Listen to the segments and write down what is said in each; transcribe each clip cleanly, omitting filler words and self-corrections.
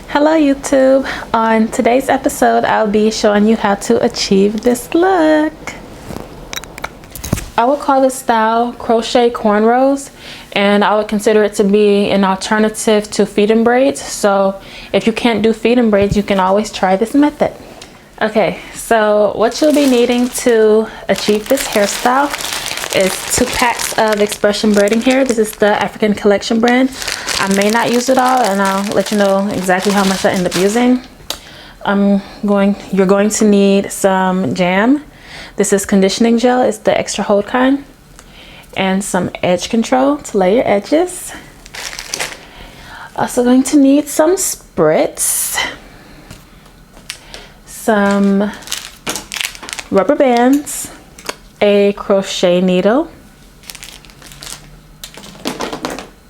Hello YouTube. On today's episode I'll be showing you how to achieve this look. I would call this style crochet cornrows, and I would consider it to be an alternative to feed-in braids. So if you can't do feed-in braids, you can always try this method. Okay, so what you'll be needing to achieve this hairstyle is 2 packs of expression braiding hair. This is the African Collection brand. I may not use it all, and I'll let you know exactly how much I end up using. You're going to need some jam. This is conditioning gel. It's the extra hold kind. And some edge control to lay your edges. Also going to need some spritz, some rubber bands, a crochet needle,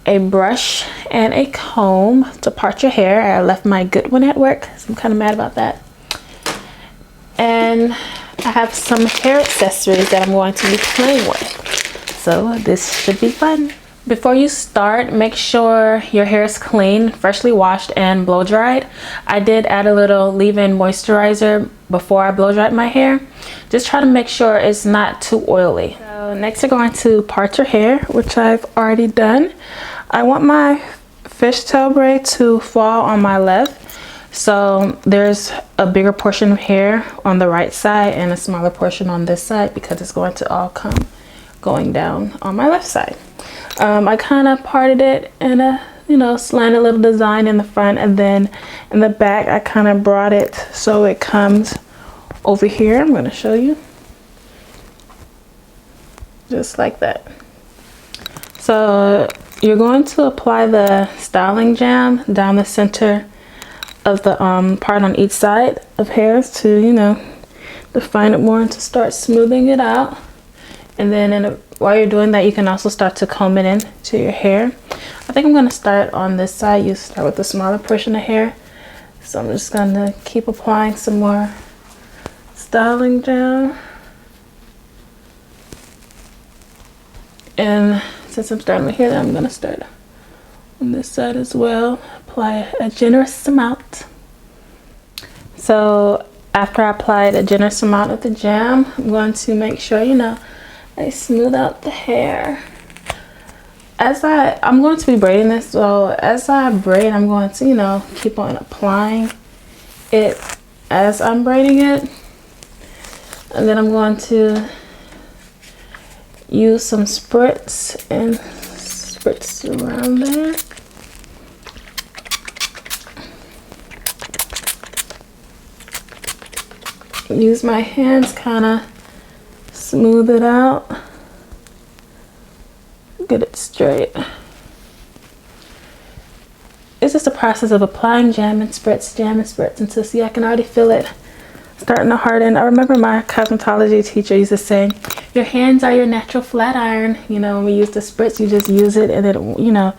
a brush, and a comb to part your hair. I left my good one at work, so I'm kind of mad about that. And I have some hair accessories that I'm going to be playing with, so this should be fun. Before you start, make sure your hair is clean, freshly washed, and blow dried. I did add a little leave-in moisturizer before I blow dried my hair. Just try to make sure it's not too oily. So next you're going to part your hair, which I've already done. I want my fishtail braid to fall on my left. So there's a bigger portion of hair on the right side and a smaller portion on this side, because it's going to all come going down on my left side. I kind of parted it in a slanted little design in the front, and then in the back I kind of brought it so it comes over here. I'm going to show you, just like that. So you're going to apply the styling jam down the center of the part on each side of hairs to define it more and to start smoothing it out. And then while you're doing that, you can also start to comb it into your hair. I think I'm going to start on this side. You start with the smaller portion of hair. So I'm just going to keep applying some more styling gel. And since I'm starting with here, I'm going to start on this side as well. Apply a generous amount. So after I applied a generous amount of the jam, I'm going to make sure I smooth out the hair. I'm going to be braiding this, so as I braid, I'm going to keep on applying it as I'm braiding it. And then I'm going to use some spritz and spritz around there. Use my hands, kind of smooth it out, get it straight. It's just a process of applying jam and spritz until, see, I can already feel it starting to harden. I remember my cosmetology teacher used to say, your hands are your natural flat iron. When we use the spritz, you just use it, and then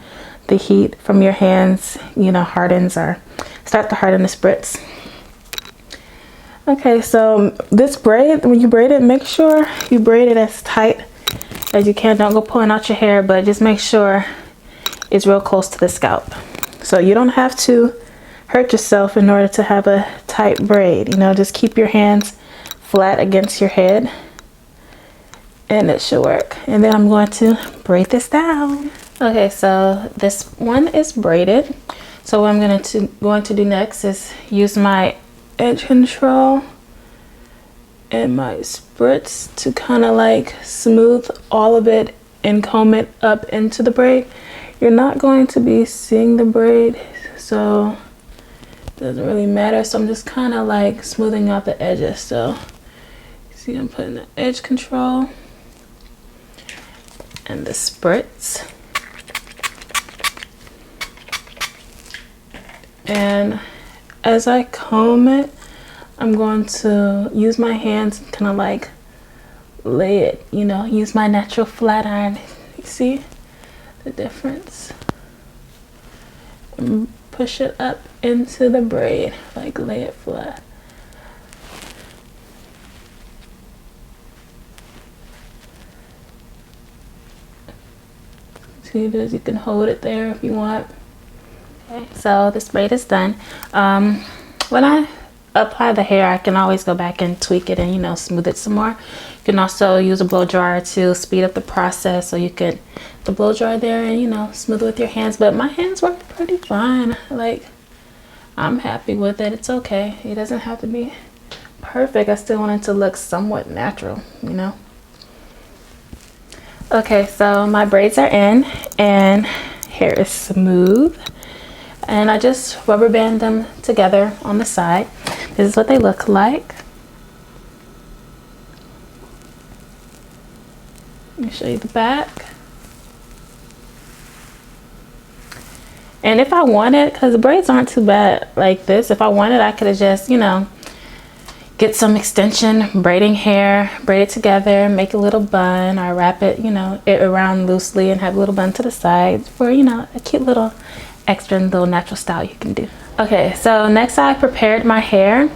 the heat from your hands hardens or start to harden the spritz. Okay, so this braid, when you braid it, make sure you braid it as tight as you can. Don't go pulling out your hair, but just make sure it's real close to the scalp. So you don't have to hurt yourself in order to have a tight braid. Just keep your hands flat against your head and it should work. And then I'm going to braid this down. Okay, so this one is braided. So what I'm going to do next is use my edge control and my spritz to kind of smooth all of it and comb it up into the braid. You're not going to be seeing the braid, so it doesn't really matter. So I'm just kind of smoothing out the edges. So see, I'm putting the edge control and the spritz, and as I comb it, I'm going to use my hands and kind of lay it, use my natural flat iron. You see the difference? And push it up into the braid, lay it flat. See this? You can hold it there if you want. Okay, so this braid is done. When I apply the hair, I can always go back and tweak it and, you know, smooth it some more. You can also use a blow dryer to speed up the process, so you could the blow dry there and, you know, smooth it with your hands. But my hands work pretty fine. Like, I'm happy with it. It's okay. It doesn't have to be perfect. I still want it to look somewhat natural, you know. Okay, so my braids are in and hair is smooth, and I just rubber band them together on the side. This is what they look like. Let me show you the back. And if I wanted, because the braids aren't too bad like this, if I wanted, I could have just, you know, get some extension braiding hair, braid it together, make a little bun, or wrap it, you know, it around loosely and have a little bun to the side for, you know, a cute little extra little natural style you can do. Okay, so next I prepared my hair.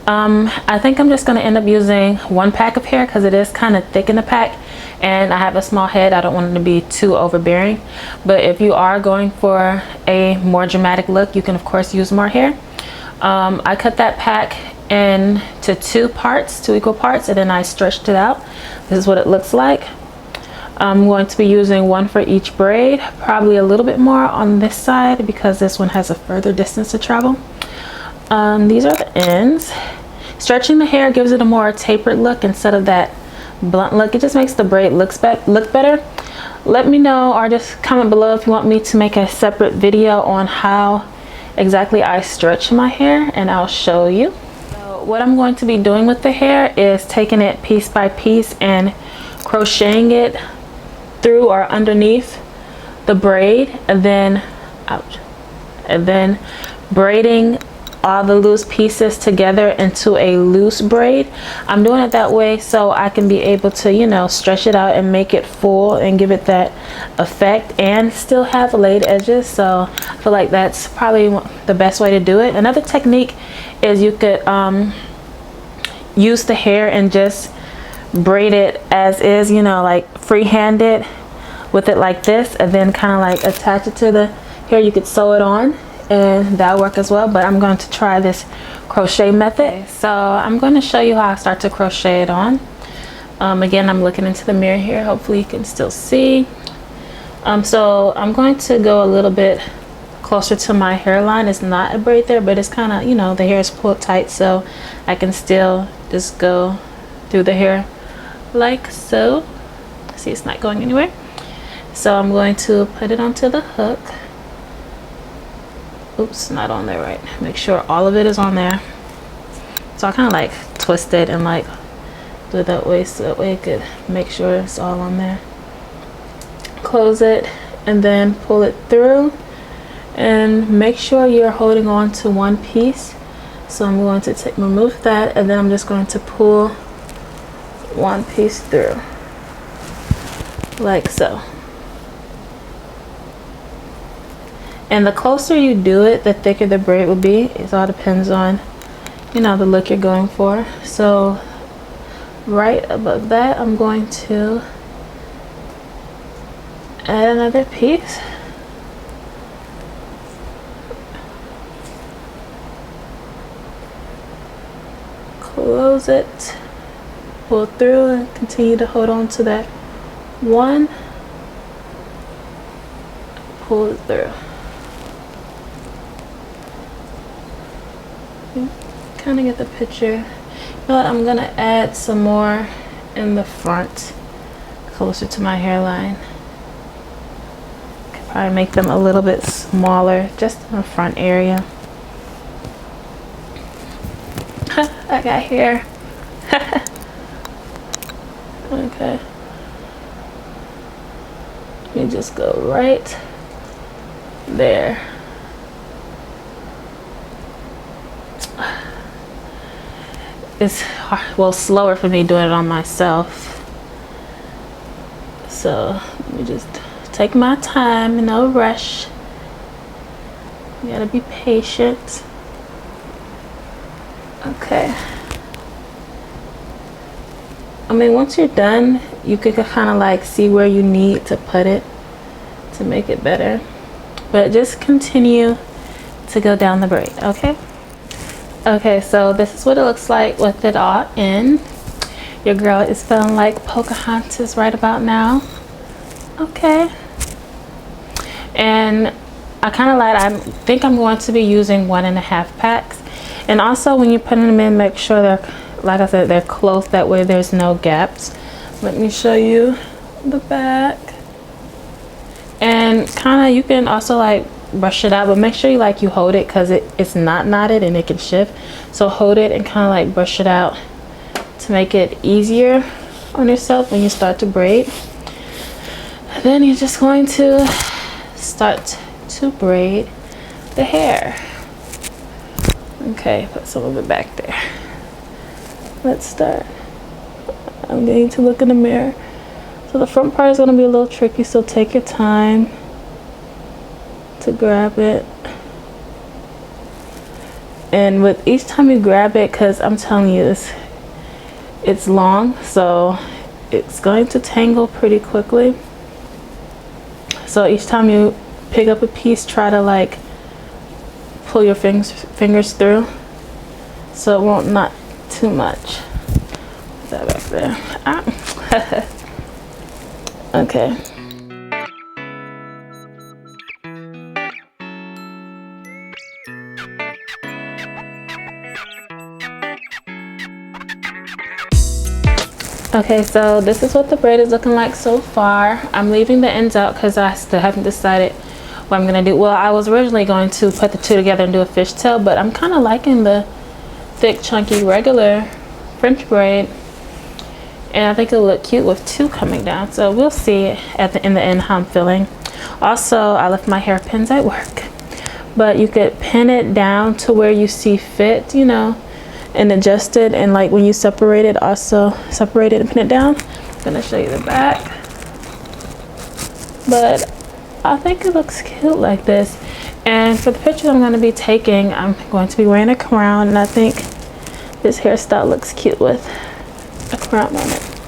I think I'm just going to end up using one pack of hair because it is kind of thick in the pack, and I have a small head. I don't want it to be too overbearing, but if you are going for a more dramatic look, you can of course use more hair. I cut that pack into two equal parts, and then I stretched it out. This is what it looks like. I'm going to be using one for each braid, probably a little bit more on this side because this one has a further distance to travel. These are the ends. Stretching the hair gives it a more tapered look instead of that blunt look. It just makes the braid look better. Let me know, or just comment below if you want me to make a separate video on how exactly I stretch my hair, and I'll show you. So what I'm going to be doing with the hair is taking it piece by piece and crocheting it through or underneath the braid, and then braiding all the loose pieces together into a loose braid. I'm doing it that way so I can be able to, you know, stretch it out and make it full and give it that effect and still have laid edges. So I feel like that's probably the best way to do it. Another technique is you could use the hair and just braid it as is, you know, like freehand with it like this, and then kind of like attach it to the hair. You could sew it on and that'll work as well, but I'm going to try this crochet method. Okay, so I'm going to show you how I start to crochet it on. Again, I'm looking into the mirror here. Hopefully you can still see. So I'm going to go a little bit closer to my hairline. It's not a braid there, but it's kind of, you know, the hair is pulled tight, so I can still just go through the hair like so. See, it's not going anywhere. So I'm going to put it onto the hook. Oops, not on there right. Make sure all of it is on there. So I kind of like twist it and like do it that way, so that way it could make sure it's all on there. Close it and then pull it through, and make sure you're holding on to one piece. So I'm going to remove that, and then I'm just going to pull one piece through like so. And the closer you do it, the thicker the braid will be. It all depends on, you know, the look you're going for. So right above that, I'm going to add another piece. Close it, pull through, and continue to hold on to that one. Pull it through. Kind of get the picture. You know what, I'm gonna add some more in the front, closer to my hairline. Could probably make them a little bit smaller, just in the front area. I got hair. Okay. Let me just go right there. It's hard, well, slower for me doing it on myself. So let me just take my time, no rush. You gotta be patient. Okay. I mean, once you're done, you could kind of like see where you need to put it to make it better. But just continue to go down the braid. Okay. Okay, so this is what it looks like with it all in. Your girl is feeling like Pocahontas right about now. Okay. And I kind of lied. I think I'm going to be using 1.5 packs. And also when you're putting them in, make sure they're, like I said, they're close. That way there's no gaps. Let me show you the back. And kind of, you can also like brush it out, but make sure you hold it, because it's not knotted and it can shift. So hold it and kind of like brush it out to make it easier on yourself when you start to braid. Then you're just going to start to braid the hair. Okay, put some of it back there. Let's start. I'm going to look in the mirror. So the front part is going to be a little tricky, so take your time to grab it. And with each time you grab it, because I'm telling you, it's long, so it's going to tangle pretty quickly. So each time you pick up a piece, try to like pull your fingers through so it won't knot too much. Put that back there. Ah. Okay. Okay, so this is what the braid is looking like so far. I'm leaving the ends out because I still haven't decided what I'm gonna do. Well, I was originally going to put the two together and do a fishtail, but I'm kind of liking the thick, chunky, regular French braid, and I think it'll look cute with two coming down. So we'll see in the end how I'm feeling. Also, I left my hairpins at work, but you could pin it down to where you see fit, you know, and adjust it, and like when you separate it, also separate it and pin it down. I'm gonna show you the back, but I think it looks cute like this. And for the pictures I'm going to be taking, I'm going to be wearing a crown, and I think this hairstyle looks cute with a crown on it,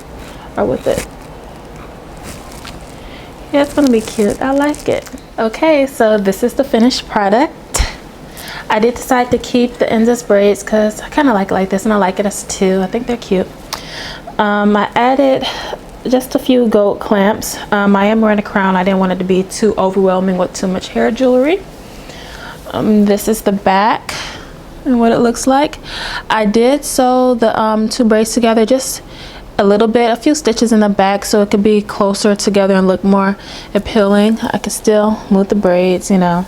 or with it. Yeah, it's going to be cute. I like it. Okay, so this is the finished product. I did decide to keep the ends as braids because I kind of like this, and I like it as two. I think they're cute. I added just a few gold clamps. I am wearing a crown. I didn't want it to be too overwhelming with too much hair jewelry. This is the back and what it looks like. I did sew the two braids together just a little bit, a few stitches in the back, so it could be closer together and look more appealing. I could still move the braids, you know,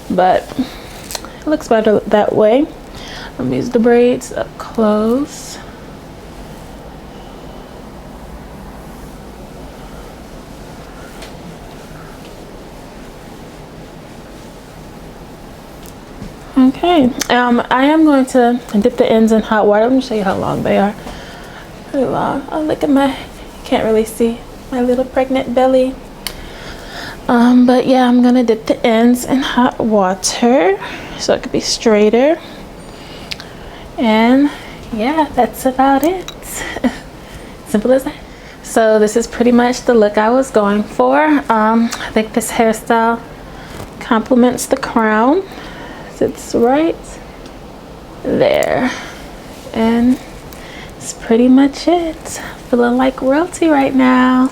but it looks better that way. Let me use the braids up close. Okay, I am going to dip the ends in hot water. Let me show you how long they are. Pretty long. Oh, look at you can't really see my little pregnant belly. But yeah, I'm gonna dip the ends in hot water so it could be straighter. And yeah, that's about it. Simple as that. So this is pretty much the look I was going for. I think this hairstyle complements the crown. It's right there, and it's pretty much it. Feeling like royalty right now.